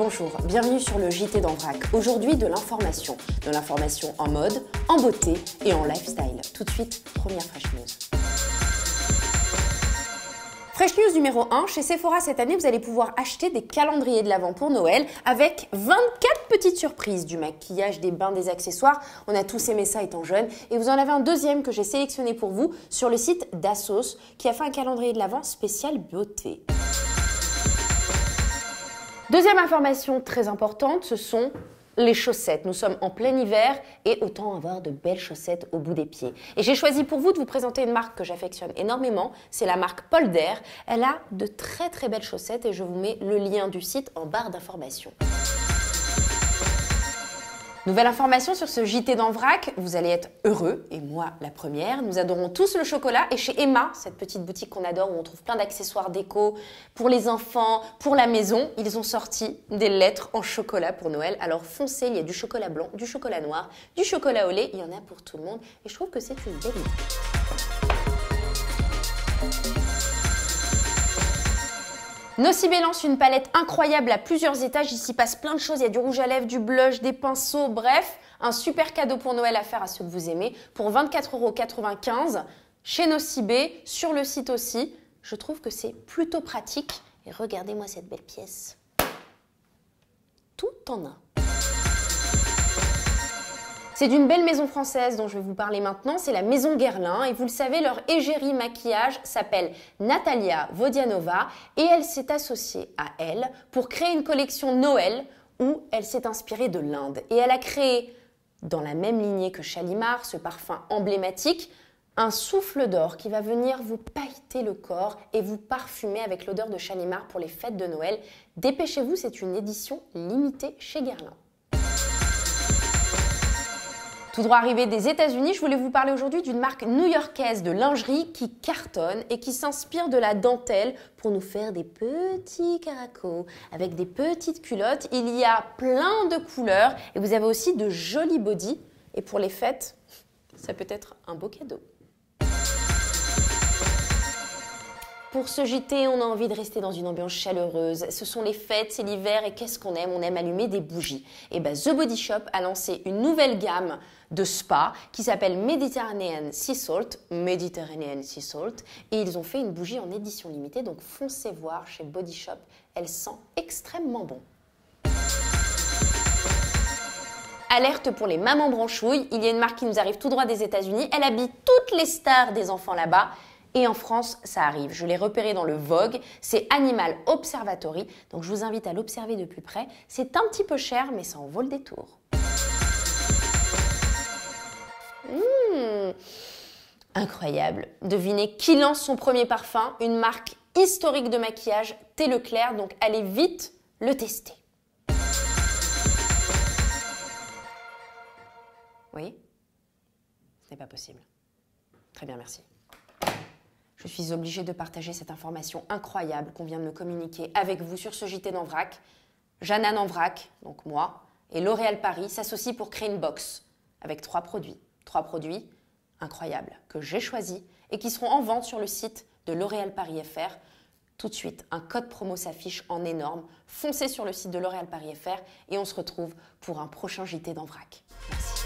Bonjour, bienvenue sur le JT d'en vrac. Aujourd'hui de l'information en mode, en beauté et en lifestyle. Tout de suite, première Fresh News. Fresh News numéro 1, chez Sephora cette année, vous allez pouvoir acheter des calendriers de l'Avent pour Noël avec 24 petites surprises, du maquillage, des bains, des accessoires. On a tous aimé ça étant jeunes. Et vous en avez un deuxième que j'ai sélectionné pour vous sur le site d'Assos qui a fait un calendrier de l'Avent spécial beauté. Deuxième information très importante, ce sont les chaussettes. Nous sommes en plein hiver et autant avoir de belles chaussettes au bout des pieds. Et j'ai choisi pour vous de vous présenter une marque que j'affectionne énormément, c'est la marque Polder. Elle a de très belles chaussettes et je vous mets le lien du site en barre d'information. Nouvelle information sur ce JT d'en vrac, vous allez être heureux, et moi la première. Nous adorons tous le chocolat et chez Emma, cette petite boutique qu'on adore où on trouve plein d'accessoires déco pour les enfants, pour la maison, ils ont sorti des lettres en chocolat pour Noël. Alors foncez, il y a du chocolat blanc, du chocolat noir, du chocolat au lait, il y en a pour tout le monde et je trouve que c'est une belle idée. Nocibé lance une palette incroyable à plusieurs étages, il s'y passe plein de choses, il y a du rouge à lèvres, du blush, des pinceaux, bref, un super cadeau pour Noël à faire à ceux que vous aimez pour 24,95 € chez Nocibé, sur le site aussi. Je trouve que c'est plutôt pratique et regardez-moi cette belle pièce. Tout en un. C'est d'une belle maison française dont je vais vous parler maintenant, c'est la maison Guerlain et vous le savez, leur égérie maquillage s'appelle Natalia Vodianova et elle s'est associée à elle pour créer une collection Noël où elle s'est inspirée de l'Inde. Et elle a créé, dans la même lignée que Shalimar, ce parfum emblématique, un souffle d'or qui va venir vous pailleter le corps et vous parfumer avec l'odeur de Shalimar pour les fêtes de Noël. Dépêchez-vous, c'est une édition limitée chez Guerlain. Tout droit arrivé des États-Unis, je voulais vous parler aujourd'hui d'une marque new-yorkaise de lingerie qui cartonne et qui s'inspire de la dentelle pour nous faire des petits caracos avec des petites culottes. Il y a plein de couleurs et vous avez aussi de jolis bodys. Et pour les fêtes, ça peut être un beau cadeau. Pour ce JT, on a envie de rester dans une ambiance chaleureuse. Ce sont les fêtes, c'est l'hiver et qu'est-ce qu'on aime? On aime allumer des bougies. Et bien, The Body Shop a lancé une nouvelle gamme de spa qui s'appelle Mediterranean Sea Salt. Et ils ont fait une bougie en édition limitée, donc foncez voir chez Body Shop. Elle sent extrêmement bon. Alerte pour les mamans branchouilles. Il y a une marque qui nous arrive tout droit des États-Unis. Elle habille toutes les stars des enfants là-bas. Et en France, ça arrive. Je l'ai repéré dans le Vogue. C'est Animal Observatory. Donc, je vous invite à l'observer de plus près. C'est un petit peu cher, mais ça en vaut le détour. Incroyable. Devinez qui lance son premier parfum? Une marque historique de maquillage, Thé Leclerc. Donc, allez vite le tester. Oui? Ce n'est pas possible. Très bien, merci. Je suis obligée de partager cette information incroyable qu'on vient de me communiquer avec vous sur ce JT d'en vrac. Jeanne en vrac, donc moi, et L'Oréal Paris s'associent pour créer une box avec 3 produits. 3 produits incroyables que j'ai choisis et qui seront en vente sur le site de L'Oréal Paris FR. Tout de suite, un code promo s'affiche en énorme. Foncez sur le site de L'Oréal Paris FR et on se retrouve pour un prochain JT d'en vrac. Merci.